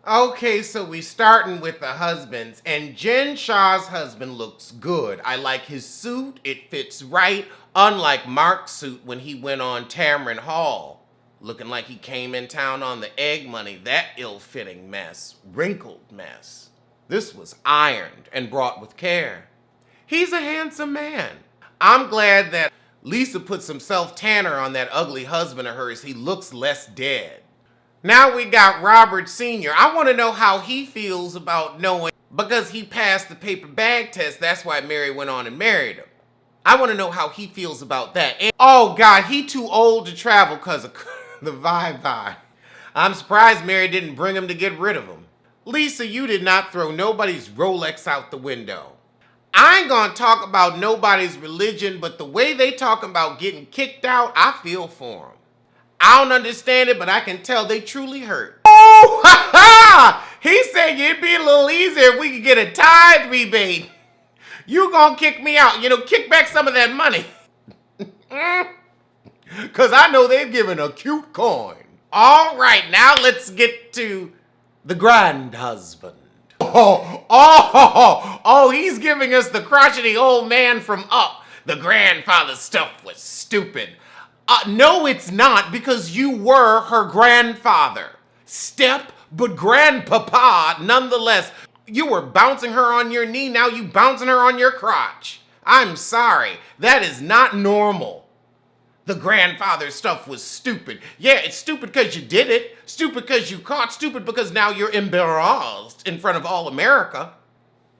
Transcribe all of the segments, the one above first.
Okay, so we starting with the husbands, and Jen Shah's husband looks good. I like his suit, it fits right, unlike Mark's suit when he went on Tamron Hall. Looking like he came in town on the egg money, that ill-fitting mess, wrinkled mess. This was ironed and brought with care. He's a handsome man. I'm glad that Lisa put some self-tanner on that ugly husband of hers. He looks less dead. Now we got Robert Sr. I want to know how he feels about knowing, because he passed the paper bag test, that's why Mary went on and married him. I want to know how he feels about that. And, oh God, he too old to travel because of the vibe. I'm surprised Mary didn't bring him to get rid of him. Lisa, you did not throw nobody's Rolex out the window. I ain't gonna talk about nobody's religion, but the way they talk about getting kicked out, I feel for them. I don't understand it, but I can tell they truly hurt. Oh, ha ha! He said it'd be a little easier if we could get a tithe rebate. You gonna kick me out, kick back some of that money. Because I know they've given a cute coin. All right, now let's get to the grand husband. Oh, he's giving us the crotchety old man from Up. The grandfather stuff was stupid. No, it's not, because you were her grandfather. Step, but grandpapa nonetheless. You were bouncing her on your knee, now you bouncing her on your crotch. I'm sorry, that is not normal. The grandfather stuff was stupid. Yeah, it's stupid because you did it. Stupid because you caught. Stupid because now you're embarrassed in front of all America.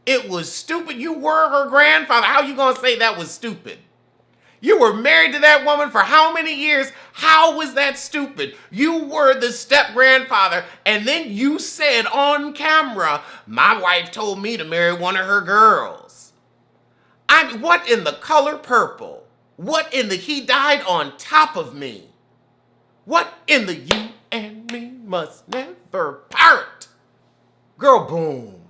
It was stupid. You were her grandfather. How you gonna say that was stupid? You were married to that woman for how many years? How was that stupid? You were the step-grandfather, and then you said on camera, my wife told me to marry one of her girls. I mean, what in the color purple? What in the he died on top of me? What in the you and me must never part? Girl, boom.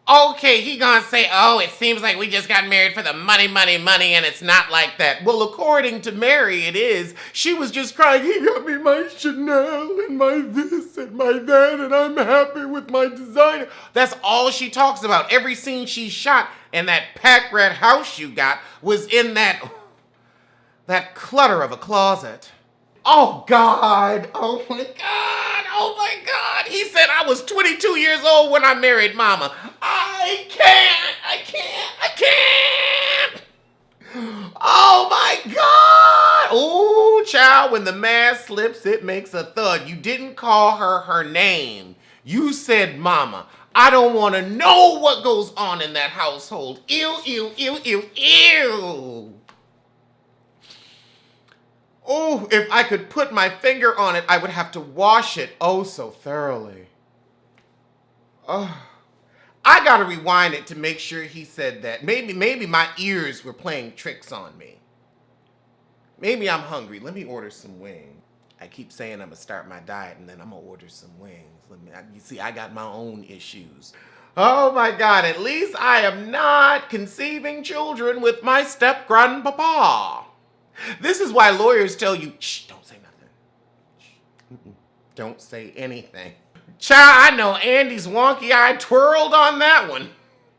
Okay, he gonna say, oh, it seems like we just got married for the money, and it's not like that. Well, according to Mary, it is. She was just crying, he got me my Chanel and my this and my that, and I'm happy with my designer. That's all she talks about. Every scene she shot in that packed red house you got was in that clutter of a closet. Oh, God. Oh, my God. Oh, my God. He said I was 22 years old when I married Mama. I can't. Oh, my God. Oh, child, when the mask slips, it makes a thud. You didn't call her name. You said Mama. I don't want to know what goes on in that household. Ew, ew, ew, ew, ew. Oh, if I could put my finger on it, I would have to wash it oh so thoroughly. Oh, I gotta rewind it to make sure he said that. Maybe my ears were playing tricks on me. Maybe I'm hungry. Let me order some wings. I keep saying I'm gonna start my diet and then I'm gonna order some wings. You see, I got my own issues. Oh my God, at least I am not conceiving children with my step-grandpapa. This is why lawyers tell you, shh, don't say nothing. Shh. Don't say anything. Child, I know Andy's wonky eye twirled on that one.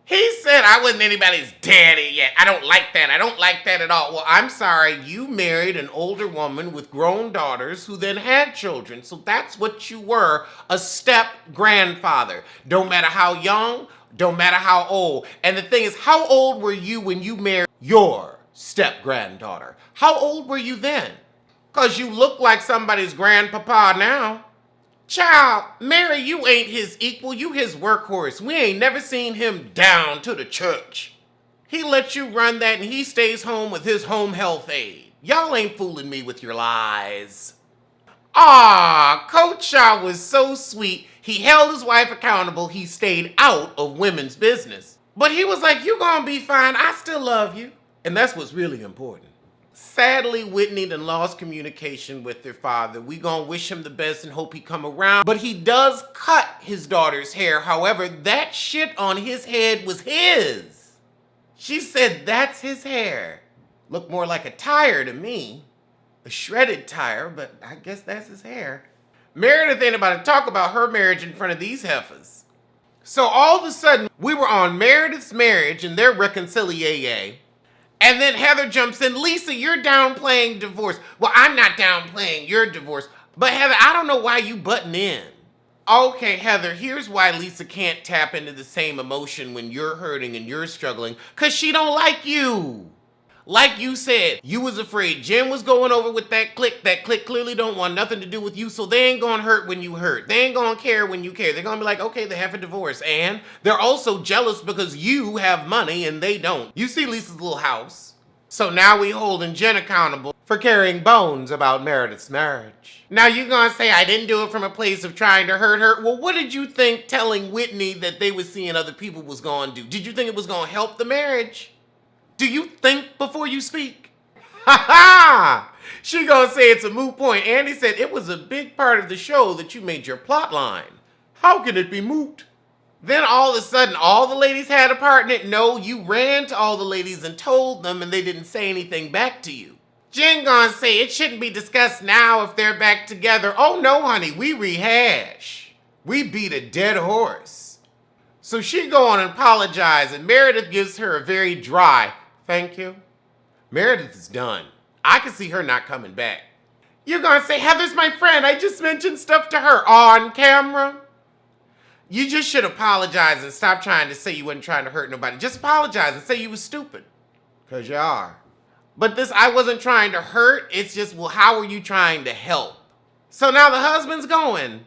He said I wasn't anybody's daddy yet. I don't like that. I don't like that at all. Well, I'm sorry. You married an older woman with grown daughters who then had children. So that's what you were, a step-grandfather. Don't matter how young, don't matter how old. And the thing is, how old were you when you married your step-granddaughter? How old were you then? Because you look like somebody's grandpapa now. Child, Mary, you ain't his equal. You his workhorse. We ain't never seen him down to the church. He lets you run that and he stays home with his home health aide. Y'all ain't fooling me with your lies. Coach Shaw was so sweet. He held his wife accountable. He stayed out of women's business. But he was like, you gonna be fine. I still love you. And that's what's really important. Sadly, Whitney done lost communication with their father. We gonna wish him the best and hope he come around. But he does cut his daughter's hair. However, that shit on his head was his. She said that's his hair. Looked more like a tire to me. A shredded tire, but I guess that's his hair. Meredith ain't about to talk about her marriage in front of these heifers. So all of a sudden, we were on Meredith's marriage and their reconciliation. And then Heather jumps in, Lisa, you're downplaying divorce. Well, I'm not downplaying your divorce. But Heather, I don't know why you butting in. Okay, Heather, here's why Lisa can't tap into the same emotion when you're hurting and you're struggling. Because she don't like you. Like you said, you was afraid Jen was going over with that clique. That clique clearly don't want nothing to do with you, so they ain't gonna hurt when you hurt. They ain't gonna care when you care. They're gonna be like, okay, they have a divorce. And they're also jealous because you have money and they don't. You see Lisa's little house. So now we holding Jen accountable for carrying bones about Meredith's marriage. Now you're gonna say I didn't do it from a place of trying to hurt her. Well, what did you think telling Whitney that they were seeing other people was gonna do? Did you think it was gonna help the marriage? Do you think before you speak? Ha ha! She gonna say it's a moot point. Andy said it was a big part of the show that you made your plot line. How can it be moot? Then all of a sudden, all the ladies had a part in it. No, you ran to all the ladies and told them and they didn't say anything back to you. Jen gonna say it shouldn't be discussed now if they're back together. Oh no, honey, we rehash. We beat a dead horse. So she go on and apologize and Meredith gives her a very dry, thank you. Meredith is done. I can see her not coming back. You're gonna say, Heather's my friend. I just mentioned stuff to her on camera. You just should apologize and stop trying to say you wasn't trying to hurt nobody. Just apologize and say you was stupid. Because you are. But this, I wasn't trying to hurt. It's just, well, how are you trying to help? So now the husband's going.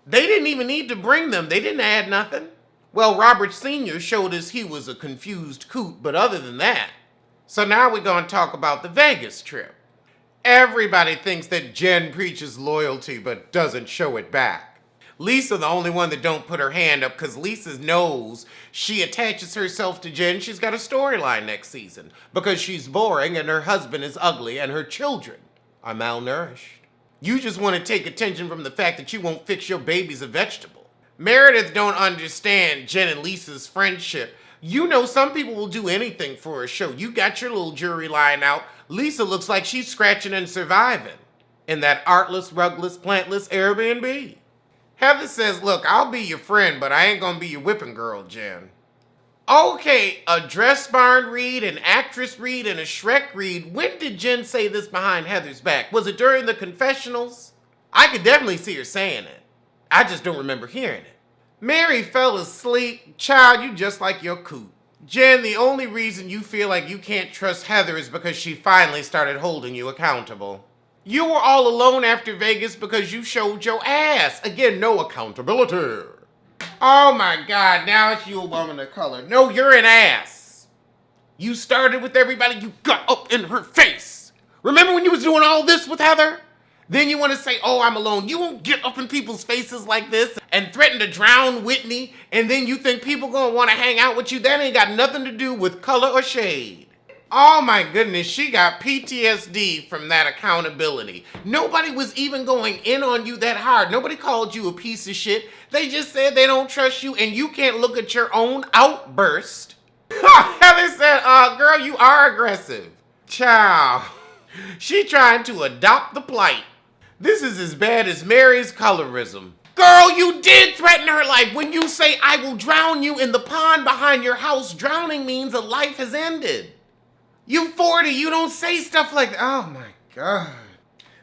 They didn't even need to bring them. They didn't add nothing. Well, Robert Sr. showed us he was a confused coot, but other than that. So now we're going to talk about the Vegas trip. Everybody thinks that Jen preaches loyalty, but doesn't show it back. Lisa, the only one that don't put her hand up, because Lisa knows she attaches herself to Jen. She's got a storyline next season because she's boring and her husband is ugly and her children are malnourished. You just want to take attention from the fact that you won't fix your baby's a vegetable. Meredith don't understand Jen and Lisa's friendship. You know some people will do anything for a show. You got your little jury line out. Lisa looks like she's scratching and surviving in that artless, rugless, plantless Airbnb. Heather says, look, I'll be your friend, but I ain't gonna be your whipping girl, Jen. Okay, a dress barn read, an actress read, and a Shrek read. When did Jen say this behind Heather's back? Was it during the confessionals? I could definitely see her saying it. I just don't remember hearing it. Mary fell asleep. Child, you just like your coot. Jen, the only reason you feel like you can't trust Heather is because she finally started holding you accountable. You were all alone after Vegas because you showed your ass. Again, no accountability. Oh my God, now it's you, a woman of color. No, you're an ass. You started with everybody, you got up in her face. Remember when you was doing all this with Heather? Then you want to say, oh, I'm alone. You won't get up in people's faces like this and threaten to drown Whitney, and then you think people gonna want to hang out with you. That ain't got nothing to do with color or shade. Oh my goodness, she got PTSD from that accountability. Nobody was even going in on you that hard. Nobody called you a piece of shit. They just said they don't trust you and you can't look at your own outburst. Heather said, girl, you are aggressive. Child, she trying to adopt the plight. This is as bad as Mary's colorism. Girl, you did threaten her life. When you say, I will drown you in the pond behind your house, drowning means a life has ended. You 40, you don't say stuff like that. Oh my God.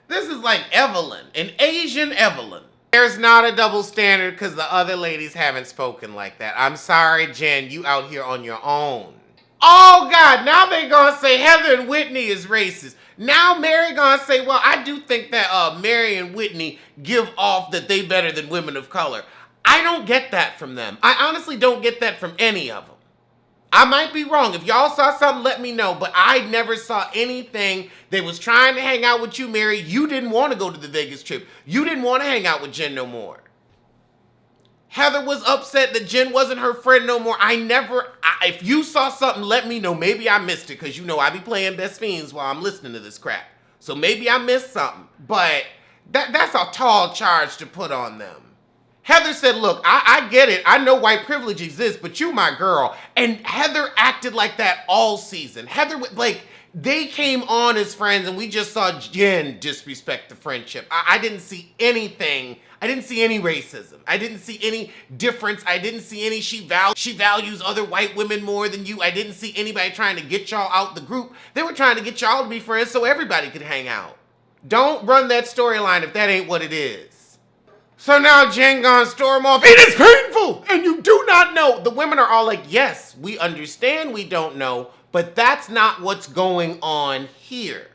This is like Evelyn, an Asian Evelyn. There's not a double standard because the other ladies haven't spoken like that. I'm sorry, Jen, you out here on your own. Oh God, now they gonna say Heather and Whitney is racist. Now Mary gonna say, well, I do think that Mary and Whitney give off that they better than women of color. I don't get that from them. I honestly don't get that from any of them. I might be wrong. If y'all saw something, let me know. But I never saw anything. They was trying to hang out with you, Mary. You didn't want to go to the Vegas trip. You didn't want to hang out with Jen no more. Heather was upset that Jen wasn't her friend no more. If you saw something, let me know. Maybe I missed it because, you know, I be playing Best Fiends while I'm listening to this crap. So maybe I missed something. But that's a tall charge to put on them. Heather said, look, I get it. I know white privilege exists, but you my girl. And Heather acted like that all season. Heather, like, They came on as friends and we just saw Jen disrespect the friendship. I didn't see anything. I didn't see any racism. I didn't see any difference. I didn't see any she values other white women more than you. I didn't see anybody trying to get y'all out the group. They were trying to get y'all to be friends so everybody could hang out. Don't run that storyline if that ain't what it is. So now Jen gonna storm off. It is painful and you do not know. The women are all like, yes, we understand we don't know, but that's not what's going on here.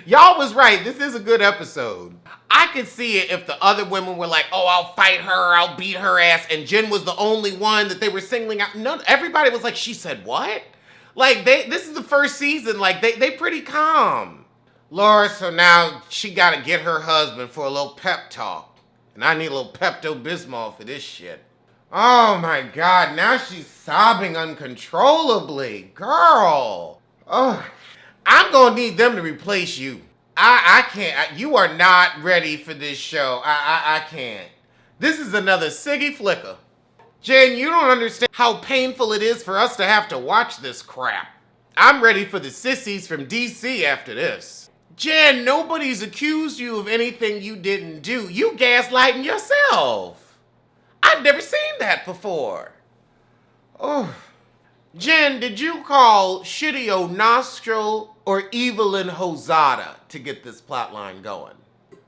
Y'all was right. This is a good episode. I could see it if the other women were like, oh, I'll fight her, I'll beat her ass, and Jen was the only one that they were singling out. No, everybody was like, she said what? Like, this is the first season. Like, they pretty calm. Laura, so now she gotta get her husband for a little pep talk. And I need a little Pepto-Bismol for this shit. Oh my God, now she's sobbing uncontrollably. Girl. Oh, I'm gonna need them to replace you. I can't. You are not ready for this show. I can't. This is another Siggy Flicker. Jen, you don't understand how painful it is for us to have to watch this crap. I'm ready for the sissies from DC after this. Jen, nobody's accused you of anything you didn't do. You gaslighting yourself. I've never seen that before. Oh. Jen, did you call Shitty O'Nostril or Evelyn Hosada to get this plotline going?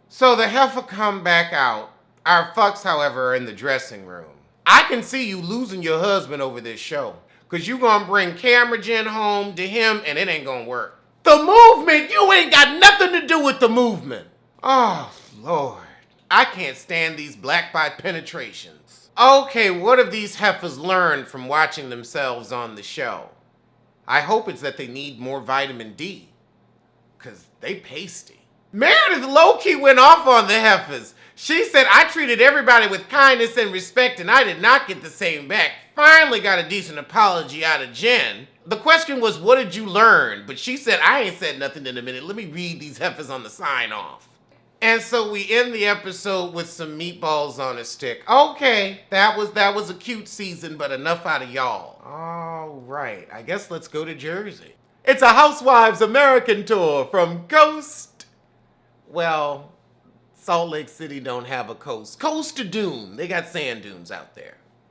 So the heifer come back out. Our fucks, however, are in the dressing room. I can see you losing your husband over this show. Cause you gonna bring Camera Jen home to him and it ain't gonna work. The movement, you ain't got nothing to do with the movement. Oh, Lord. I can't stand these black by penetrations. Okay, what have these heifers learned from watching themselves on the show? I hope it's that they need more vitamin D. Cause they pasty. Meredith low-key went off on the heifers. She said, I treated everybody with kindness and respect and I did not get the same back. Finally got a decent apology out of Jen. The question was, what did you learn? But she said, I ain't said nothing in a minute. Let me read these heifers on the sign off. And so we end the episode with some meatballs on a stick. Okay, that was a cute season, but enough out of y'all. All right, I guess let's go to Jersey. It's a Housewives American tour from coast. Well, Salt Lake City don't have a coast. Coast to Dune. They got sand dunes out there.